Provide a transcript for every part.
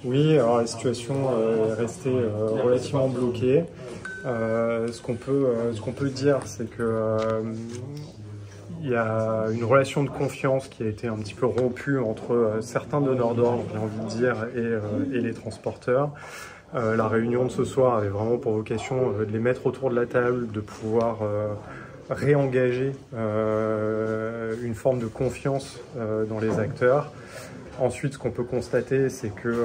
Oui, alors la situation est restée relativement bloquée. Ce qu'on peut dire, c'est que il y a une relation de confiance qui a été un petit peu rompue entre certains donneurs d'ordre, j'ai envie de dire, et les transporteurs. La réunion de ce soir avait vraiment pour vocation de les mettre autour de la table, de pouvoir réengager une forme de confiance dans les acteurs. Ensuite, ce qu'on peut constater, c'est que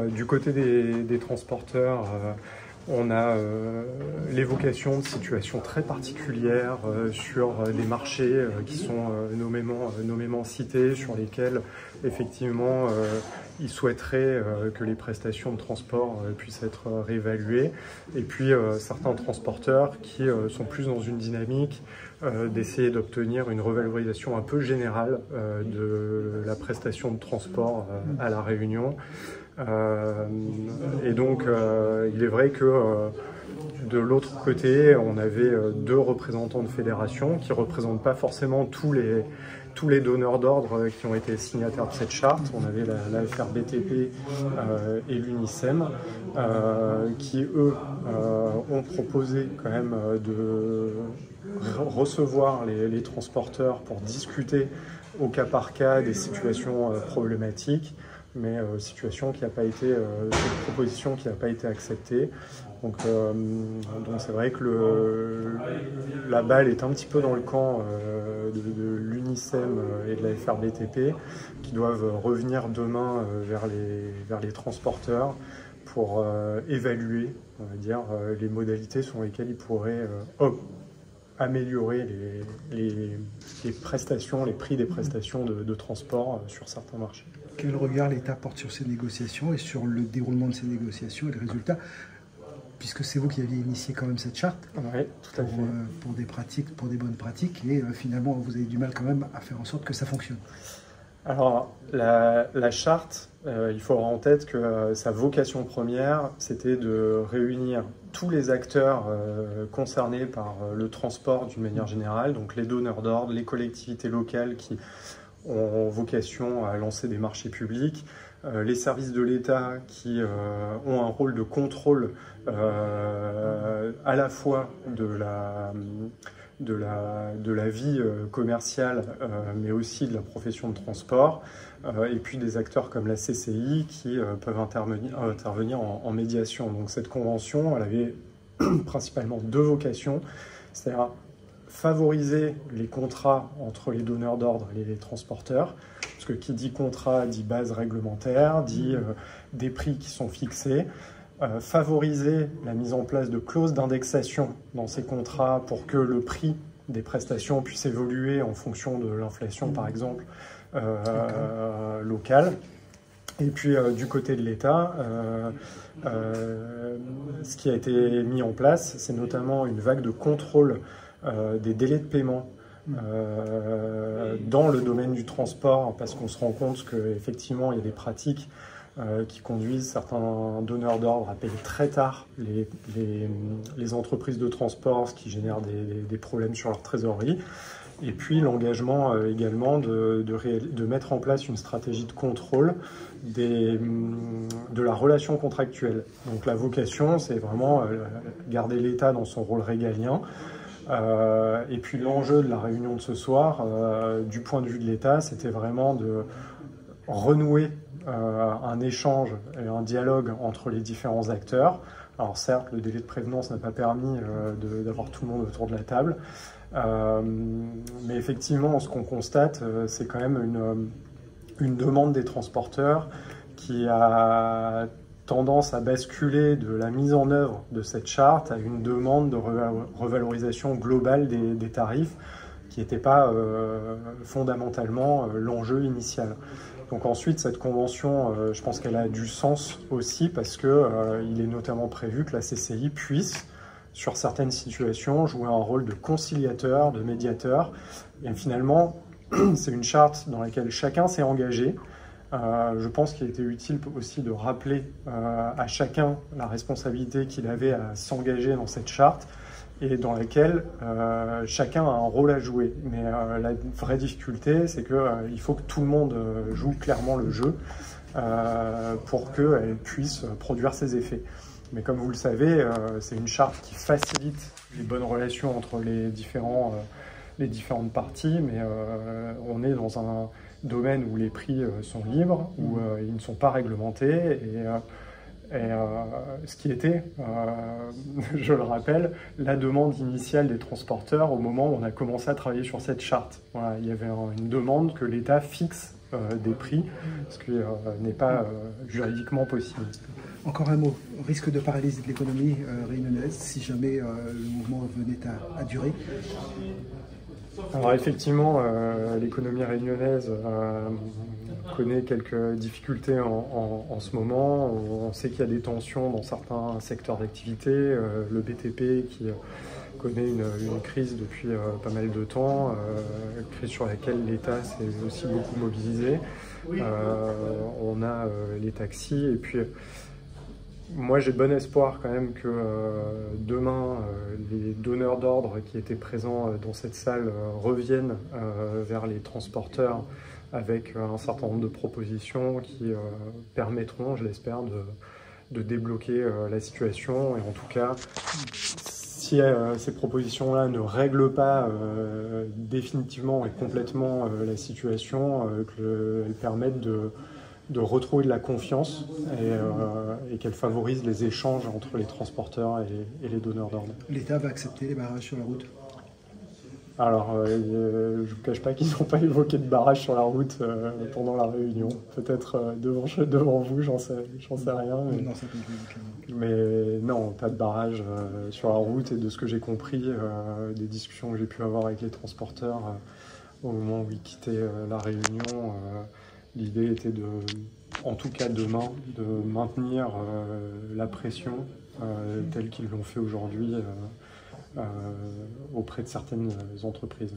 du côté des transporteurs, on a l'évocation de situations très particulières sur des marchés qui sont nommément cités, sur lesquels effectivement ils souhaiteraient que les prestations de transport puissent être réévaluées. Et puis certains transporteurs qui sont plus dans une dynamique d'essayer d'obtenir une revalorisation un peu générale de la prestation de transport à La Réunion. Et donc, il est vrai que de l'autre côté, on avait deux représentants de fédération qui ne représentent pas forcément tous les donneurs d'ordre qui ont été signataires de cette charte. On avait la FRBTP et l'UNICEM qui, eux, ont proposé quand même de recevoir les transporteurs pour discuter au cas par cas des situations problématiques, mais situation qui n'a pas été, cette proposition qui n'a pas été acceptée. Donc c'est vrai que la balle est un petit peu dans le camp de l'UNICEM et de la FRBTP, qui doivent revenir demain vers les transporteurs pour évaluer, on va dire, les modalités sur lesquelles ils pourraient améliorer les prestations, les prix des prestations de transport sur certains marchés. Quel regard l'État porte sur ces négociations et sur le déroulement de ces négociations et le résultat, puisque c'est vous qui aviez initié quand même cette charte, oui, tout à fait. Pour des pratiques, pour des bonnes pratiques, et finalement vous avez du mal quand même à faire en sorte que ça fonctionne. Alors la charte, il faut avoir en tête que sa vocation première, c'était de réunir tous les acteurs concernés par le transport d'une manière générale, donc les donneurs d'ordre, les collectivités locales qui ont vocation à lancer des marchés publics, les services de l'État qui ont un rôle de contrôle à la fois de la vie commerciale, mais aussi de la profession de transport, et puis des acteurs comme la CCI qui peuvent intervenir en médiation. Donc cette convention, elle avait principalement deux vocations, c'est-à-dire favoriser les contrats entre les donneurs d'ordre et les transporteurs, parce que qui dit contrat dit base réglementaire, dit des prix qui sont fixés, favoriser la mise en place de clauses d'indexation dans ces contrats pour que le prix des prestations puisse évoluer en fonction de l'inflation, par exemple, locale. Et puis du côté de l'État, ce qui a été mis en place, c'est notamment une vague de contrôle des délais de paiement dans le domaine du transport, parce qu'on se rend compte qu'effectivement, il y a des pratiques qui conduisent certains donneurs d'ordre à payer très tard les entreprises de transport, ce qui génère des problèmes sur leur trésorerie. Et puis l'engagement également de mettre en place une stratégie de contrôle de la relation contractuelle. Donc la vocation, c'est vraiment garder l'État dans son rôle régalien. Et puis l'enjeu de la réunion de ce soir, du point de vue de l'État, c'était vraiment de renouer un échange et un dialogue entre les différents acteurs. Alors certes, le délai de prévenance n'a pas permis d'avoir tout le monde autour de la table, mais effectivement, ce qu'on constate, c'est quand même une demande des transporteurs qui a tendance à basculer de la mise en œuvre de cette charte à une demande de revalorisation globale des tarifs qui n'était pas fondamentalement l'enjeu initial. Donc ensuite, cette convention, je pense qu'elle a du sens aussi parce qu'il est notamment prévu que la CCI puisse, sur certaines situations, jouer un rôle de conciliateur, de médiateur. Et finalement, c'est une charte dans laquelle chacun s'est engagé. Je pense qu'il était utile aussi de rappeler à chacun la responsabilité qu'il avait à s'engager dans cette charte et dans laquelle chacun a un rôle à jouer. Mais la vraie difficulté, c'est qu'il faut que tout le monde joue clairement le jeu. pour qu'elle puisse produire ses effets. Mais comme vous le savez, c'est une charte qui facilite les bonnes relations entre les différentes parties, mais on est dans un domaine où les prix sont libres, où ils ne sont pas réglementés, et ce qui était, je le rappelle, la demande initiale des transporteurs au moment où on a commencé à travailler sur cette charte. Voilà, il y avait une demande que l'État fixe des prix, ce qui n'est pas juridiquement possible. Encore un mot, risque de paralysie de l'économie réunionnaise si jamais le mouvement venait à durer. Alors effectivement, l'économie réunionnaise connaît quelques difficultés en ce moment. On sait qu'il y a des tensions dans certains secteurs d'activité. Le BTP qui connaît une crise depuis pas mal de temps, crise sur laquelle l'État s'est aussi beaucoup mobilisé. On a les taxis et puis moi j'ai bon espoir quand même que demain les donneurs d'ordre qui étaient présents dans cette salle reviennent vers les transporteurs avec un certain nombre de propositions qui permettront, je l'espère, de débloquer la situation. Et en tout cas, si ces propositions-là ne règlent pas définitivement et complètement la situation, qu'elles permettent de retrouver de la confiance et qu'elles favorisent les échanges entre les transporteurs et les donneurs d'ordre. L'État va accepter les barrages sur la route? Alors, je ne vous cache pas qu'ils n'ont pas évoqué de barrage sur la route pendant la réunion. Peut-être devant vous, j'en sais rien. Mais non, pas de barrage sur la route. Et de ce que j'ai compris, des discussions que j'ai pu avoir avec les transporteurs au moment où ils quittaient la réunion, l'idée était en tout cas demain, de maintenir la pression telle qu'ils l'ont fait aujourd'hui auprès de certaines entreprises.